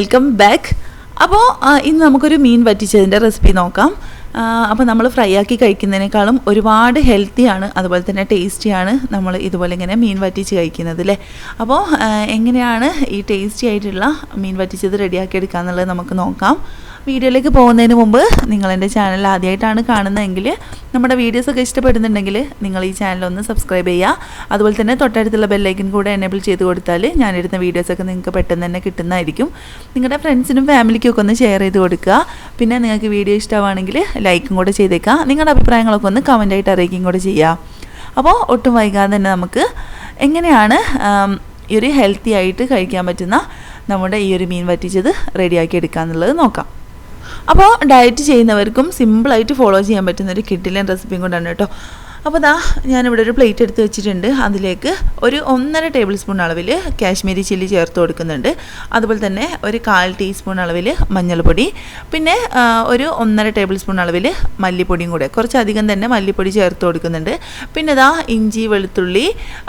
Welcome back. അപ്പോൾ ഇന്ന് നമുക്കൊരു മീൻ വറ്റിച്ചതിൻ്റെ റെസിപ്പി നോക്കാം. അപ്പോൾ നമ്മൾ ഫ്രൈ ആക്കി കഴിക്കുന്നതിനേക്കാളും ഒരുപാട് ഹെൽത്തിയാണ്, അതുപോലെ തന്നെ ടേസ്റ്റിയാണ് നമ്മൾ ഇതുപോലെ ഇങ്ങനെ മീൻ വറ്റിച്ച് കഴിക്കുന്നത് അല്ലേ. അപ്പോൾ എങ്ങനെയാണ് ഈ ടേസ്റ്റി ആയിട്ടുള്ള മീൻ വറ്റിച്ചത് റെഡിയാക്കി എടുക്കുക എന്നുള്ളത് നമുക്ക് നോക്കാം. വീഡിയോയിലേക്ക് പോകുന്നതിന് മുമ്പ് നിങ്ങൾ എൻ്റെ ചാനൽ ആദ്യമായിട്ടാണ് കാണുന്നതെങ്കിൽ നമ്മുടെ വീഡിയോസൊക്കെ ഇഷ്ടപ്പെടുന്നുണ്ടെങ്കിൽ നിങ്ങൾ ഈ ചാനലൊന്ന് സബ്സ്ക്രൈബ് ചെയ്യുക. അതുപോലെ തന്നെ തൊട്ടടുത്തുള്ള ബെല്ലൈക്കൻ കൂടെ എനേബിൾ ചെയ്ത് കൊടുത്താൽ ഞാനിടുന്ന വീഡിയോസൊക്കെ നിങ്ങൾക്ക് പെട്ടെന്ന് തന്നെ കിട്ടുന്നതായിരിക്കും. നിങ്ങളുടെ ഫ്രണ്ട്സിനും ഫാമിലിക്കൊക്കെ ഒന്ന് ഷെയർ ചെയ്ത് കൊടുക്കുക. പിന്നെ നിങ്ങൾക്ക് വീഡിയോ ഇഷ്ടമാണെങ്കിൽ ലൈക്കും കൂടെ ചെയ്തേക്കുക. നിങ്ങളുടെ അഭിപ്രായങ്ങളൊക്കെ ഒന്ന് കമൻറ്റായിട്ട് അറിയിക്കുകയും കൂടെ ചെയ്യുക. അപ്പോൾ ഒട്ടും വൈകാതെ തന്നെ നമുക്ക് എങ്ങനെയാണ് ഈ ഒരു ഹെൽത്തി ആയിട്ട് കഴിക്കാൻ പറ്റുന്ന നമ്മുടെ ഈ ഒരു മീൻ വറ്റിച്ചത് റെഡിയാക്കി എടുക്കുക എന്നുള്ളത് നോക്കാം. അപ്പോൾ ഡയറ്റ് ചെയ്യുന്നവർക്കും സിമ്പിളായിട്ട് ഫോളോ ചെയ്യാൻ പറ്റുന്നൊരു കിഡിലൻ റെസിപ്പിയും കൊണ്ടാണ് കേട്ടോ. അപ്പോൾ ഞാനിവിടെ ഒരു പ്ലേറ്റ് എടുത്ത് വെച്ചിട്ടുണ്ട്. അതിലേക്ക് ഒരു 1.5 ടേബിൾ സ്പൂൺ അളവിൽ കാശ്മീരി ചില്ലി ചേർത്ത് കൊടുക്കുന്നുണ്ട്. അതുപോലെ തന്നെ ഒരു 1/4 ടീസ്പൂൺ അളവിൽ മഞ്ഞൾപ്പൊടി, പിന്നെ ഒരു 1.5 ടേബിൾ സ്പൂൺ അളവിൽ മല്ലിപ്പൊടിയും കൂടെ, കുറച്ചധികം തന്നെ മല്ലിപ്പൊടി ചേർത്ത് കൊടുക്കുന്നുണ്ട്. പിന്നെ ഇഞ്ചി വെളുത്തുള്ളി,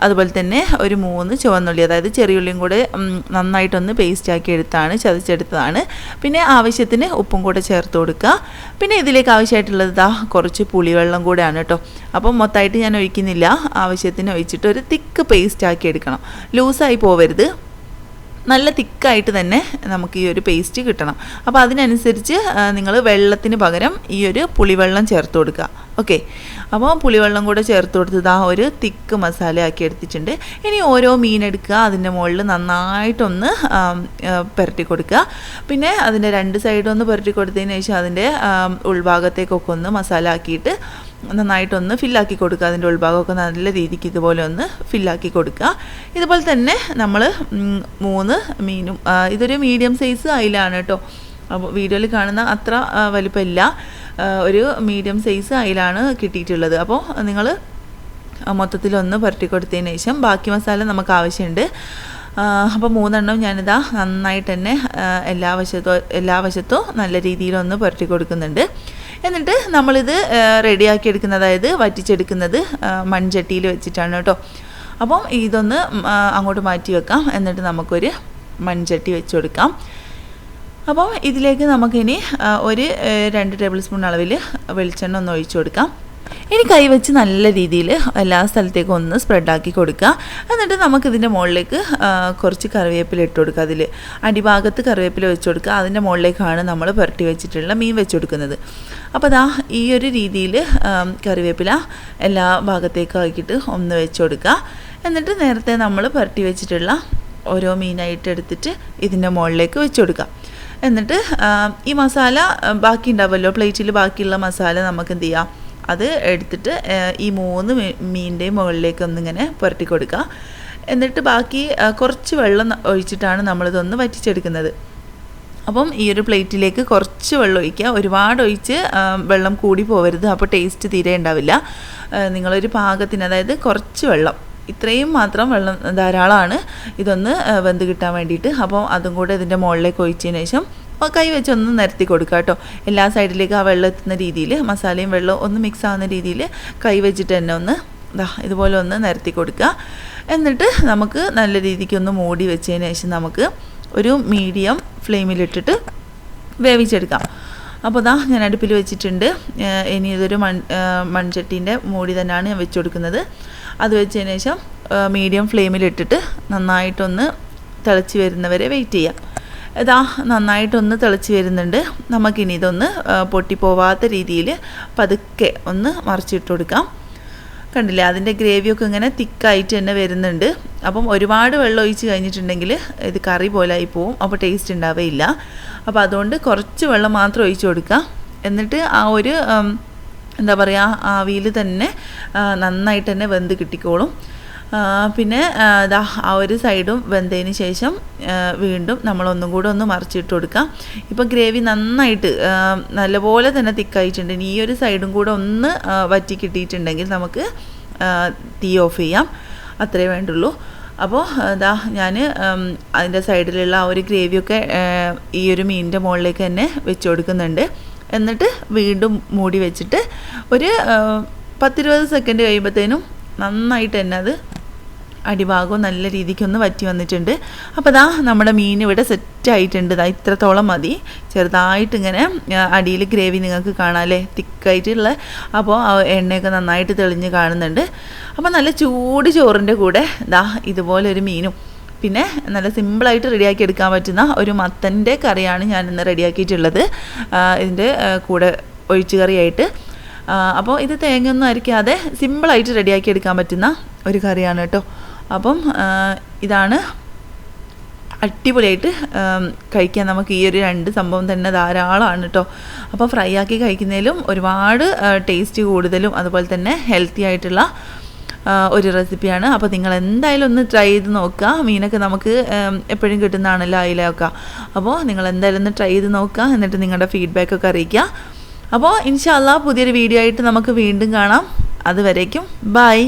അതുപോലെ തന്നെ ഒരു 3 ചുവന്നുള്ളി, അതായത് ചെറിയുള്ളിയും കൂടെ നന്നായിട്ടൊന്ന് പേസ്റ്റാക്കി എടുത്താണ്, ചതച്ചെടുത്തതാണ്. പിന്നെ ആവശ്യത്തിന് ഉപ്പും കൂടെ ചേർത്ത് കൊടുക്കുക. പിന്നെ ഇതിലേക്ക് ആവശ്യമായിട്ടുള്ളത് കുറച്ച് പുളിവെള്ളം കൂടെയാണ് കേട്ടോ. അപ്പം മൊത്തമായിട്ട് ഞാൻ ഒഴിക്കുന്നില്ല, ആവശ്യത്തിന് ഒഴിച്ചിട്ട് ഒരു തിക്ക് പേസ്റ്റ് ആക്കി എടുക്കണം. ലൂസായി പോവരുത്, നല്ല തിക്കായിട്ട് തന്നെ നമുക്ക് ഈ ഒരു പേസ്റ്റ് കിട്ടണം. അപ്പോൾ അതിനനുസരിച്ച് നിങ്ങൾ വെള്ളത്തിന് പകരം ഈ ഒരു പുളിവെള്ളം ചേർത്ത് കൊടുക്കുക. ഓക്കെ, അപ്പോൾ പുളിവെള്ളം കൂടെ ചേർത്ത് കൊടുത്തത് ഒരു തിക്ക് മസാല ആക്കി എടുത്തിട്ടുണ്ട്. ഇനി ഓരോ മീൻ എടുക്കുക, അതിൻ്റെ മുകളിൽ നന്നായിട്ടൊന്ന് പുരട്ടി കൊടുക്കുക. പിന്നെ അതിൻ്റെ 2 സൈഡും ഒന്ന് പുരട്ടി കൊടുത്തതിന് ശേഷം അതിൻ്റെ ഉൾഭാഗത്തേക്കൊക്കെ ഒന്ന് മസാല ആക്കിയിട്ട് നന്നായിട്ടൊന്ന് ഫില്ലാക്കി കൊടുക്കുക. അതിൻ്റെ ഉൾഭാഗമൊക്കെ നല്ല രീതിക്ക് ഇതുപോലെ ഒന്ന് ഫില്ലാക്കി കൊടുക്കുക. ഇതുപോലെ തന്നെ നമ്മൾ 3 മീനും, ഇതൊരു മീഡിയം സൈസ് അയിലാണ് കേട്ടോ. അപ്പോൾ വീഡിയോയിൽ കാണുന്ന അത്ര വലിപ്പമില്ല, ഒരു മീഡിയം സൈസ് അയിലാണ് കിട്ടിയിട്ടുള്ളത്. അപ്പോൾ നിങ്ങൾ മൊത്തത്തിലൊന്ന് പുരട്ടി കൊടുത്തതിന് ശേഷം ബാക്കി മസാല നമുക്ക് ആവശ്യമുണ്ട്. അപ്പോൾ 3 എണ്ണം ഞാനിതാ നന്നായിട്ട് തന്നെ എല്ലാ വശത്തും നല്ല രീതിയിലൊന്ന് പുരട്ടി കൊടുക്കുന്നുണ്ട്. എന്നിട്ട് നമ്മളിത് റെഡിയാക്കി എടുക്കുന്നത്, അതായത് വറ്റിച്ചെടുക്കുന്നത് മൺചട്ടിയിൽ വെച്ചിട്ടാണ് കേട്ടോ. അപ്പം ഇതൊന്ന് അങ്ങോട്ട് മാറ്റി വെക്കാം. എന്നിട്ട് നമുക്കൊരു മൺചട്ടി വെച്ച് കൊടുക്കാം. അപ്പം ഇതിലേക്ക് നമുക്കിനി ഒരു 2 ടേബിൾ സ്പൂൺ അളവിൽ വെളിച്ചെണ്ണ ഒന്ന് ഒഴിച്ചു കൊടുക്കാം. ഇനി കൈ വെച്ച് നല്ല രീതിയിൽ എല്ലാ സ്ഥലത്തേക്കും ഒന്ന് സ്പ്രെഡാക്കി കൊടുക്കുക. എന്നിട്ട് നമുക്കിതിൻ്റെ മുകളിലേക്ക് കുറച്ച് കറിവേപ്പില ഇട്ട് കൊടുക്കുക. അതിൽ അടിഭാഗത്ത് കറിവേപ്പില വെച്ച് കൊടുക്കുക. അതിൻ്റെ മുകളിലേക്കാണ് നമ്മൾ പുരട്ടി വെച്ചിട്ടുള്ള മീൻ വെച്ച് കൊടുക്കുന്നത്. അപ്പോൾ ഈ ഒരു രീതിയിൽ കറിവേപ്പില എല്ലാ ഭാഗത്തേക്കും ആക്കിയിട്ട് ഒന്ന് വെച്ച് കൊടുക്കുക. എന്നിട്ട് നേരത്തെ നമ്മൾ പുരട്ടി വെച്ചിട്ടുള്ള ഓരോ മീനായിട്ട് എടുത്തിട്ട് ഇതിൻ്റെ മുകളിലേക്ക് വെച്ച് കൊടുക്കുക. എന്നിട്ട് ഈ മസാല ബാക്കി ഉണ്ടാവുമല്ലോ, പ്ലേറ്റിൽ ബാക്കിയുള്ള മസാല നമുക്ക് എന്ത് ചെയ്യാം, അത് എടുത്തിട്ട് ഈ 3 മീനിൻ്റെയും മുകളിലേക്ക് ഒന്നിങ്ങനെ പുരട്ടി കൊടുക്കുക. എന്നിട്ട് ബാക്കി കുറച്ച് വെള്ളം ഒഴിച്ചിട്ടാണ് നമ്മളിതൊന്ന് വറ്റിച്ചെടുക്കുന്നത്. അപ്പം ഈ ഒരു പ്ലേറ്റിലേക്ക് കുറച്ച് വെള്ളം ഒഴിക്കുക. ഒരുപാട് ഒഴിച്ച് വെള്ളം കൂടി പോവരുത്, അപ്പോൾ ടേസ്റ്റ് തീരെ ഉണ്ടാവില്ല. നിങ്ങളൊരു പാകത്തിന്, അതായത് കുറച്ച് വെള്ളം, ഇത്രയും മാത്രം വെള്ളം ധാരാളമാണ് ഇതൊന്ന് വെന്ത് കിട്ടാൻ വേണ്ടിയിട്ട്. അപ്പോൾ അതും കൂടെ ഇതിൻ്റെ മുകളിലേക്ക് ഒഴിച്ചതിന് ശേഷം കൈ വെച്ചൊന്ന് നിരത്തി കൊടുക്കുക കേട്ടോ. എല്ലാ സൈഡിലേക്ക് ആ വെള്ളം എത്തുന്ന രീതിയിൽ, മസാലയും വെള്ളവും ഒന്ന് മിക്സ് ആവുന്ന രീതിയിൽ കൈ വെച്ചിട്ട് തന്നെ ഒന്ന് ഇതുപോലെ ഒന്ന് നിരത്തി കൊടുക്കുക. എന്നിട്ട് നമുക്ക് നല്ല രീതിക്കൊന്ന് മൂടി വെച്ചതിന് ശേഷം നമുക്ക് ഒരു മീഡിയം ഫ്ലെയിമിലിട്ടിട്ട് വേവിച്ചെടുക്കാം. അപ്പോൾ ഞാൻ അടുപ്പിൽ വെച്ചിട്ടുണ്ട്. ഇനി ഇതൊരു മൺചട്ടീൻ്റെ മൂടി തന്നെയാണ് ഞാൻ വെച്ച് കൊടുക്കുന്നത്. അത് വെച്ചതിന് ശേഷം മീഡിയം ഫ്ലെയിമിലിട്ടിട്ട് നന്നായിട്ടൊന്ന് തിളച്ച് വരുന്നവരെ വെയിറ്റ് ചെയ്യാം. നന്നായിട്ടൊന്ന് തിളച്ച് വരുന്നുണ്ട്. നമുക്കിനി ഇതൊന്ന് പൊട്ടിപ്പോവാത്ത രീതിയിൽ പതുക്കെ ഒന്ന് മറിച്ചിട്ട് കൊടുക്കാം. കണ്ടില്ലേ, അതിൻ്റെ ഗ്രേവിയൊക്കെ ഇങ്ങനെ തിക്കായിട്ട് തന്നെ വരുന്നുണ്ട്. അപ്പം ഒരുപാട് വെള്ളം ഒഴിച്ച് കഴിഞ്ഞിട്ടുണ്ടെങ്കിൽ ഇത് കറി പോലെ ആയി പോവും, അപ്പോൾ ടേസ്റ്റ് ഉണ്ടാവുകയില്ല. അപ്പോൾ അതുകൊണ്ട് കുറച്ച് വെള്ളം മാത്രം ഒഴിച്ച് കൊടുക്കുക. എന്നിട്ട് ആ ഒരു എന്താ പറയുക, ആവിയിൽ തന്നെ നന്നായിട്ട് തന്നെ വെന്ത് കിട്ടിക്കോളും. പിന്നെ ആ ഒരു സൈഡും വെന്തതിന് ശേഷം വീണ്ടും നമ്മളൊന്നും കൂടെ ഒന്ന് മറിച്ചിട്ട് കൊടുക്കാം. ഇപ്പോൾ ഗ്രേവി നന്നായിട്ട് നല്ലപോലെ തന്നെ തിക്കായിട്ടുണ്ട്. ഇനി ഈ ഒരു സൈഡും കൂടെ ഒന്ന് വറ്റി കിട്ടിയിട്ടുണ്ടെങ്കിൽ നമുക്ക് തീ ഓഫ് ചെയ്യാം. അത്രേ വേണ്ടുള്ളൂ. അപ്പോൾ ഞാൻ അതിൻ്റെ സൈഡിലുള്ള ആ ഒരു ഗ്രേവിയൊക്കെ ഈ ഒരു മീനിൻ്റെ മുകളിലേക്ക് തന്നെ വെച്ച് കൊടുക്കുന്നുണ്ട്. എന്നിട്ട് വീണ്ടും മൂടി വെച്ചിട്ട് ഒരു 10-20 സെക്കൻഡ് കഴിയുമ്പോഴത്തേനും നന്നായിട്ട് തന്നെ അത് അടിഭാഗവും നല്ല രീതിക്കൊന്ന് വറ്റി വന്നിട്ടുണ്ട്. അപ്പോൾ ദാ നമ്മുടെ മീൻ ഇവിടെ സെറ്റായിട്ടുണ്ട്. ദാ ഇത്രത്തോളം മതി. ചെറുതായിട്ട് ഇങ്ങനെ അടിയിൽ ഗ്രേവി നിങ്ങൾക്ക് കാണാം അല്ലേ, തിക്കായിട്ടുള്ള. അപ്പോൾ എണ്ണയൊക്കെ നന്നായിട്ട് തെളിഞ്ഞ് കാണുന്നുണ്ട്. അപ്പോൾ നല്ല ചൂട് ചോറിൻ്റെ കൂടെ ദാ ഇതുപോലൊരു മീനും പിന്നെ നല്ല സിമ്പിളായിട്ട് റെഡിയാക്കി എടുക്കാൻ പറ്റുന്ന ഒരു മത്തൻ്റെ കറിയാണ് ഞാനിന്ന് റെഡിയാക്കിയിട്ടുള്ളത്, ഇതിൻ്റെ കൂടെ ഒഴിച്ചു കറിയായിട്ട്. അപ്പോൾ ഇത് തേങ്ങയൊന്നും അരയ്ക്കാതെ സിമ്പിളായിട്ട് റെഡിയാക്കി എടുക്കാൻ പറ്റുന്ന ഒരു കറിയാണ് കേട്ടോ. അപ്പം ഇതാണ് അടിപൊളിയായിട്ട് കഴിക്കാൻ നമുക്ക് ഈ ഒരു 2 സംഭവം തന്നെ ധാരാളമാണ് കേട്ടോ. അപ്പോൾ ഫ്രൈ ആക്കി കഴിക്കുന്നതിലും ഒരുപാട് ടേസ്റ്റ് കൂടുതലും അതുപോലെ തന്നെ ഹെൽത്തി ആയിട്ടുള്ള ഒരു റെസിപ്പിയാണ്. അപ്പോൾ നിങ്ങൾ എന്തായാലും ഒന്ന് ട്രൈ ചെയ്ത് നോക്കുക. മീനൊക്കെ നമുക്ക് എപ്പോഴും കിട്ടുന്നതാണല്ലോ അയിലൊക്കെ. അപ്പോൾ നിങ്ങൾ എന്തായാലും ഒന്ന് ട്രൈ ചെയ്ത് നോക്കുക, എന്നിട്ട് നിങ്ങളുടെ ഫീഡ്ബാക്കൊക്കെ അറിയിക്കുക. അപ്പോൾ ഇൻഷാ അല്ലാഹ് പുതിയൊരു വീഡിയോ ആയിട്ട് നമുക്ക് വീണ്ടും കാണാം. അതുവരേക്കും ബൈ.